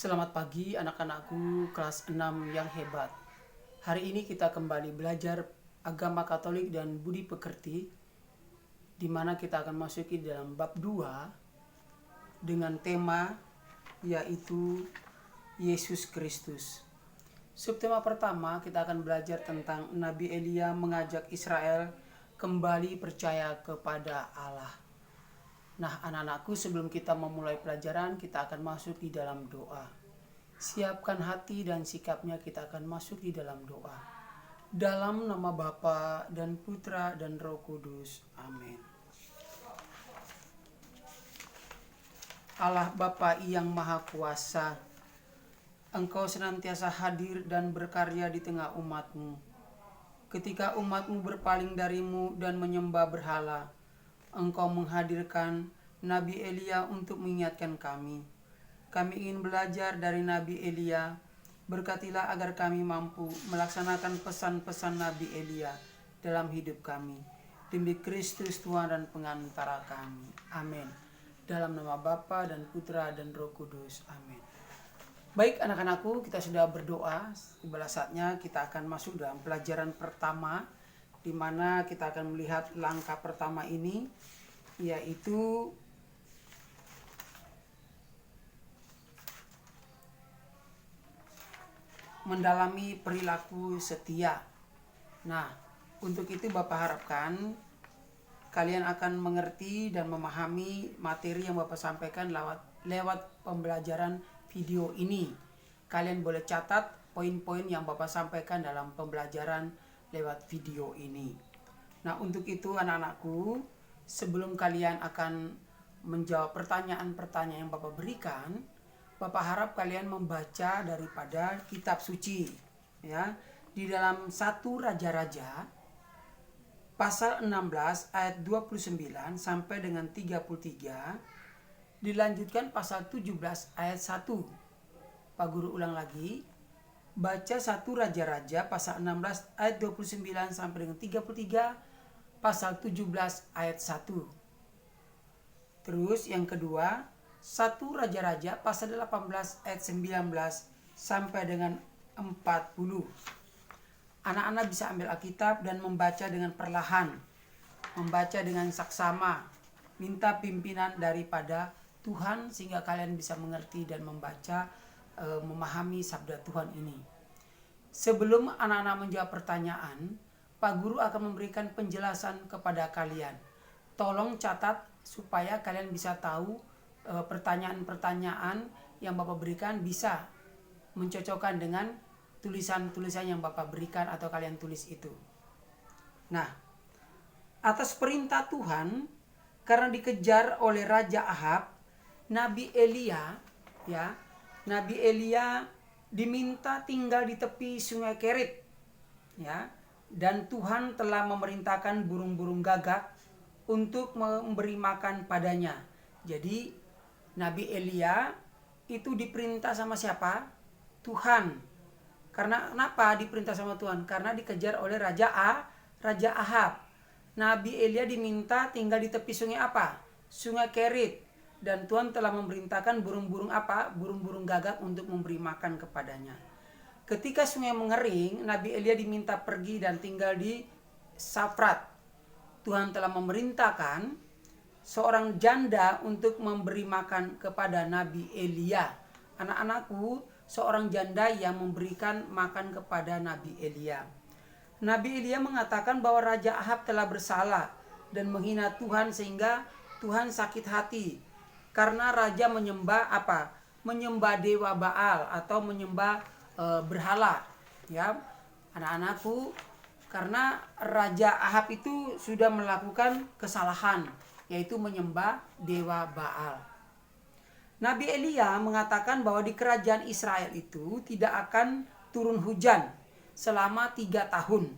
Selamat pagi anak-anakku kelas 6 yang hebat. Hari ini kita kembali belajar agama Katolik dan budi pekerti, di mana kita akan masuki dalam bab 2 dengan tema yaitu Yesus Kristus. Subtema pertama kita akan belajar tentang Nabi Elia mengajak Israel kembali percaya kepada Allah. Nah, anak-anakku, sebelum kita memulai pelajaran, kita akan masuk di dalam doa. Siapkan hati dan sikapnya, kita akan masuk di dalam doa. Dalam nama Bapa dan Putra dan Roh Kudus. Amin. Allah Bapa yang Maha Kuasa, Engkau senantiasa hadir dan berkarya di tengah umat-Mu. Ketika umat-Mu berpaling dari-Mu dan menyembah berhala, Engkau menghadirkan Nabi Elia untuk mengingatkan kami. Kami ingin belajar dari Nabi Elia. Berkatilah agar kami mampu melaksanakan pesan-pesan Nabi Elia dalam hidup kami. Demi Kristus Tuhan dan pengantara kami. Amin. Dalam nama Bapa dan Putra dan Roh Kudus. Amin. Baik anak-anakku, kita sudah berdoa. Tiba saatnya kita akan masuk dalam pelajaran pertama, di mana kita akan melihat langkah pertama ini, yaitu mendalami perilaku setia. Nah, untuk itu Bapak harapkan kalian akan mengerti dan memahami materi yang Bapak sampaikan lewat pembelajaran video ini. Kalian boleh catat poin-poin yang Bapak sampaikan dalam pembelajaran lewat video ini. Nah, untuk itu anak-anakku, sebelum kalian akan menjawab pertanyaan-pertanyaan yang Bapak berikan, Bapak harap kalian membaca daripada kitab suci, ya. Di dalam 1 Raja-Raja pasal 16 ayat 29 sampai dengan 33, dilanjutkan pasal 17 ayat 1. Pak Guru ulang lagi. Baca 1 Raja-Raja pasal 16 ayat 29 sampai dengan 33, pasal 17 ayat 1. Terus yang kedua, 1 Raja-Raja pasal 18 ayat 19 sampai dengan 40. Anak-anak bisa ambil Alkitab dan membaca dengan perlahan, membaca dengan saksama, minta pimpinan daripada Tuhan sehingga kalian bisa mengerti dan membaca, memahami sabda Tuhan ini. Sebelum anak-anak menjawab pertanyaan, Pak Guru akan memberikan penjelasan kepada kalian. Tolong catat supaya kalian bisa tahu pertanyaan-pertanyaan yang Bapak berikan bisa mencocokkan dengan tulisan-tulisan yang Bapak berikan atau kalian tulis itu. Nah, atas perintah Tuhan, karena dikejar oleh Raja Ahab, Nabi Elia diminta tinggal di tepi sungai Kerit, ya. Dan Tuhan telah memerintahkan burung-burung gagak untuk memberi makan padanya. Jadi Nabi Elia itu diperintah sama siapa? Tuhan. Karena kenapa diperintah sama Tuhan? Karena dikejar oleh Raja Ahab. Nabi Elia diminta tinggal di tepi sungai apa? Sungai Kerit. Dan Tuhan telah memerintahkan burung-burung apa? Burung-burung gagak untuk memberi makan kepadanya. Ketika sungai mengering, Nabi Elia diminta pergi dan tinggal di Safrat. Tuhan telah memerintahkan seorang janda untuk memberi makan kepada Nabi Elia. Anak-anakku, seorang janda yang memberikan makan kepada Nabi Elia. Nabi Elia mengatakan bahwa Raja Ahab telah bersalah dan menghina Tuhan sehingga Tuhan sakit hati. Karena raja menyembah apa? Menyembah dewa Baal atau menyembah berhala, ya. Anak-anakku, karena Raja Ahab itu sudah melakukan kesalahan, yaitu menyembah dewa Baal. Nabi Elia mengatakan bahwa di kerajaan Israel itu tidak akan turun hujan selama 3 tahun.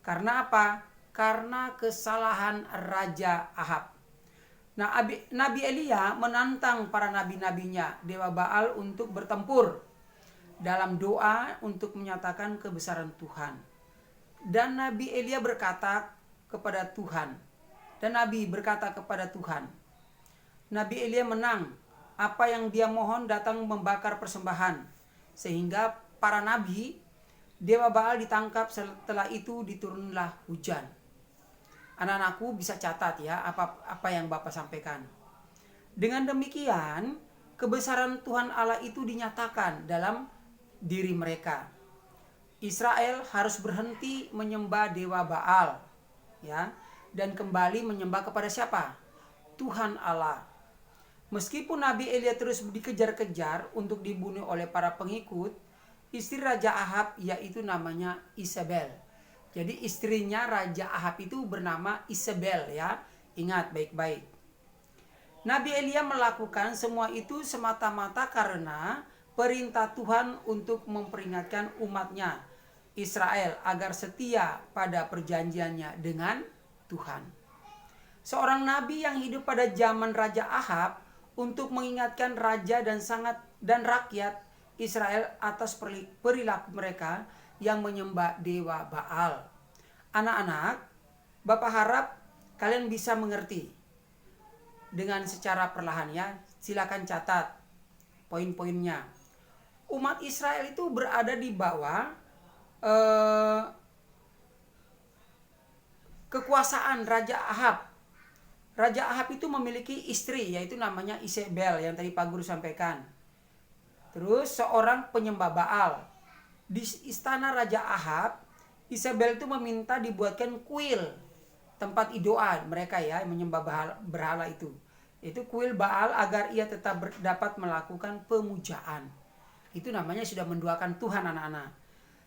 Karena apa? Karena kesalahan Raja Ahab. Nah, Nabi Elia menantang para nabi-nabinya, dewa Baal, untuk bertempur dalam doa untuk menyatakan kebesaran Tuhan. Dan Nabi Elia berkata kepada Tuhan, dan Nabi berkata kepada Tuhan. Nabi Elia menang apa yang dia mohon datang membakar persembahan. Sehingga para nabi, dewa Baal ditangkap, setelah itu diturunlah hujan. Anak-anakku bisa catat ya apa yang Bapak sampaikan. Dengan demikian, kebesaran Tuhan Allah itu dinyatakan dalam diri mereka. Israel harus berhenti menyembah dewa Baal, ya, dan kembali menyembah kepada siapa? Tuhan Allah. Meskipun Nabi Elia terus dikejar-kejar untuk dibunuh oleh para pengikut, istri Raja Ahab yaitu namanya Isabel. Jadi istrinya Raja Ahab itu bernama Isabel ya. Ingat baik-baik. Nabi Elia melakukan semua itu semata-mata karena perintah Tuhan untuk memperingatkan umatnya Israel agar setia pada perjanjiannya dengan Tuhan. Seorang nabi yang hidup pada zaman Raja Ahab untuk mengingatkan raja dan rakyat Israel atas perilaku mereka yang menyembah dewa Baal. Anak-anak, Bapak harap kalian bisa mengerti dengan secara perlahan ya. Silakan catat poin-poinnya. Umat Israel itu berada di bawah kekuasaan Raja Ahab. Raja Ahab itu memiliki istri yaitu namanya Isabel yang tadi Pak Guru sampaikan. Terus seorang penyembah Baal. Di istana Raja Ahab, Isabel itu meminta dibuatkan kuil tempat idoan mereka ya menyembah berhala itu. Itu kuil Baal agar ia tetap dapat melakukan pemujaan. Itu namanya sudah menduakan Tuhan anak-anak.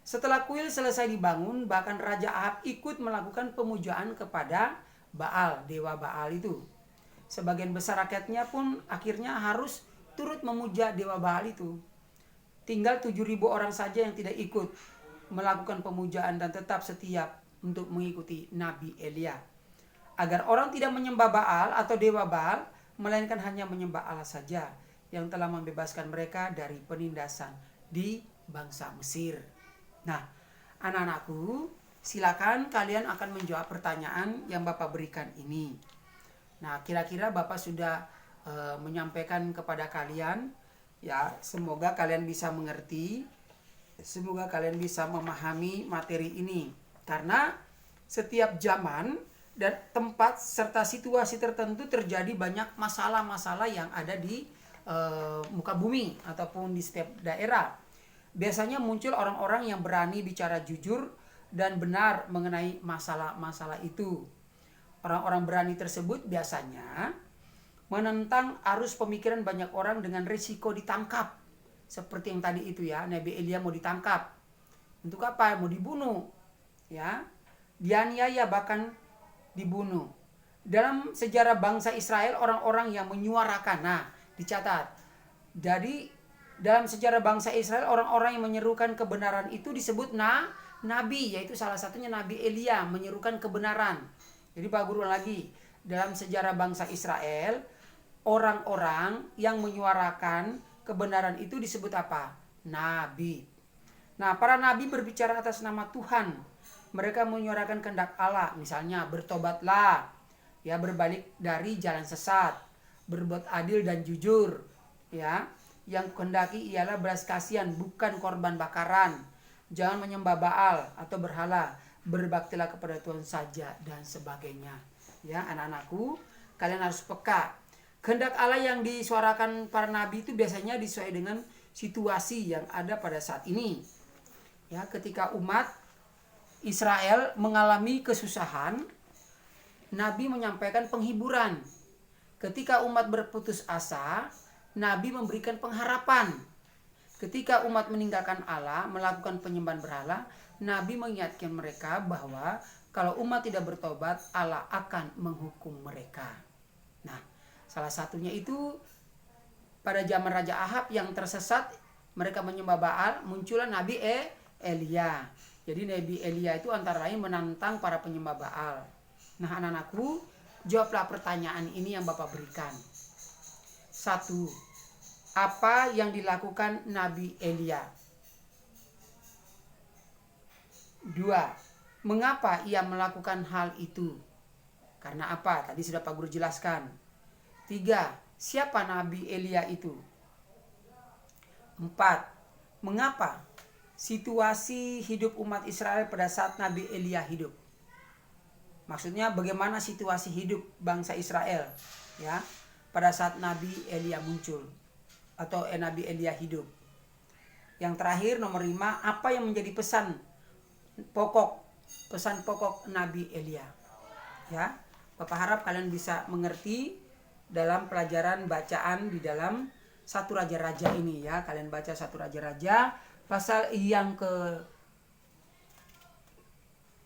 Setelah kuil selesai dibangun, bahkan Raja Ahab ikut melakukan pemujaan kepada Baal, dewa Baal itu. Sebagian besar rakyatnya pun akhirnya harus turut memuja dewa Baal itu. Tinggal 7.000 orang saja yang tidak ikut melakukan pemujaan dan tetap setia untuk mengikuti Nabi Elia. Agar orang tidak menyembah Baal atau dewa Baal, melainkan hanya menyembah Allah saja yang telah membebaskan mereka dari penindasan di bangsa Mesir. Nah, anak-anakku, silakan kalian akan menjawab pertanyaan yang Bapak berikan ini. Nah, kira-kira Bapak sudah menyampaikan kepada kalian, ya, semoga kalian bisa mengerti, semoga kalian bisa memahami materi ini. Karena setiap zaman dan tempat serta situasi tertentu terjadi banyak masalah-masalah yang ada di muka bumi ataupun di setiap daerah. Biasanya muncul orang-orang yang berani bicara jujur dan benar mengenai masalah-masalah itu. Orang-orang berani tersebut biasanya menentang arus pemikiran banyak orang dengan risiko ditangkap. Seperti yang tadi itu ya, Nabi Elia mau ditangkap. Untuk apa? Mau dibunuh. Ya. Dianiaya bahkan dibunuh. Dalam sejarah bangsa Israel, orang-orang yang menyuarakan, nah dicatat. Jadi dalam sejarah bangsa Israel, orang-orang yang menyerukan kebenaran itu disebut nabi, yaitu salah satunya Nabi Elia menyerukan kebenaran. Jadi Pak Guru lagi, dalam sejarah bangsa Israel, orang-orang yang menyuarakan kebenaran itu disebut apa? Nabi. Nah, para nabi berbicara atas nama Tuhan. Mereka menyuarakan kehendak Allah, misalnya bertobatlah, ya, berbalik dari jalan sesat, berbuat adil dan jujur, ya. Yang kehendaki ialah belas kasihan, bukan korban bakaran. Jangan menyembah Baal atau berhala, berbaktilah kepada Tuhan saja dan sebagainya. Ya, anak-anakku, kalian harus peka. Kehendak Allah yang disuarakan para nabi itu biasanya disesuaikan dengan situasi yang ada pada saat ini. Ya, ketika umat Israel mengalami kesusahan, Nabi menyampaikan penghiburan. Ketika umat berputus asa, Nabi memberikan pengharapan. Ketika umat meninggalkan Allah, melakukan penyembahan berhala, Nabi mengingatkan mereka bahwa kalau umat tidak bertobat, Allah akan menghukum mereka. Nah, salah satunya itu pada zaman Raja Ahab yang tersesat, mereka menyembah Baal, muncullah Nabi Elia. Jadi Nabi Elia itu antara lain menantang para penyembah Baal. Nah, anak-anakku, jawablah pertanyaan ini yang Bapak berikan. 1. Apa yang dilakukan Nabi Elia? 2. Mengapa ia melakukan hal itu? Karena apa? Tadi sudah Pak Guru jelaskan. 3. Siapa Nabi Elia itu? 4. Mengapa situasi hidup umat Israel pada saat Nabi Elia hidup? Maksudnya bagaimana situasi hidup bangsa Israel ya pada saat Nabi Elia muncul atau Nabi Elia hidup. Yang terakhir nomor 5, apa yang menjadi pesan pokok Nabi Elia? Ya, Bapak harap kalian bisa mengerti dalam pelajaran bacaan di dalam 1 Raja-Raja ini ya. Kalian baca 1 Raja-Raja pasal yang ke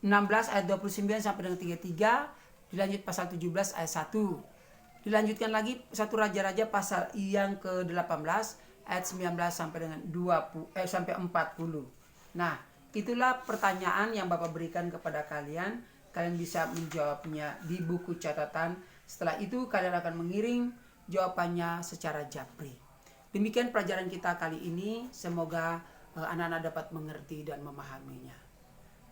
16 ayat 29 sampai dengan 33, dilanjut pasal 17 ayat 1. Dilanjutkan lagi 1 Raja-Raja pasal yang ke-18 ayat 19 sampai dengan 40. Nah, itulah pertanyaan yang Bapak berikan kepada kalian. Kalian bisa menjawabnya di buku catatan. Setelah itu kalian akan mengirim jawabannya secara japri. Demikian pelajaran kita kali ini. Semoga anak-anak dapat mengerti dan memahaminya.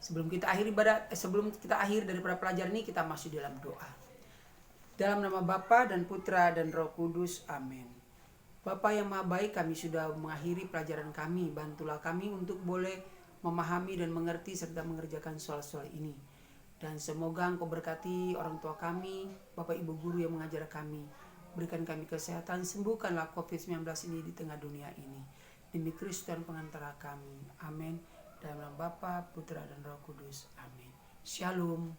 Sebelum kita akhir daripada pelajaran ini, kita masuk dalam doa. Dalam nama Bapa dan Putra dan Roh Kudus, amin. Bapa yang Maha Baik, kami sudah mengakhiri pelajaran kami. Bantulah kami untuk boleh memahami dan mengerti serta mengerjakan soal-soal ini. Dan semoga Engkau berkati orang tua kami, Bapak Ibu Guru yang mengajar kami. Berikan kami kesehatan, sembuhkanlah COVID-19 ini di tengah dunia ini. Demi Kristus dan pengantara kami. Amin. Dalam nama Bapa, Putra dan Roh Kudus. Amin. Shalom.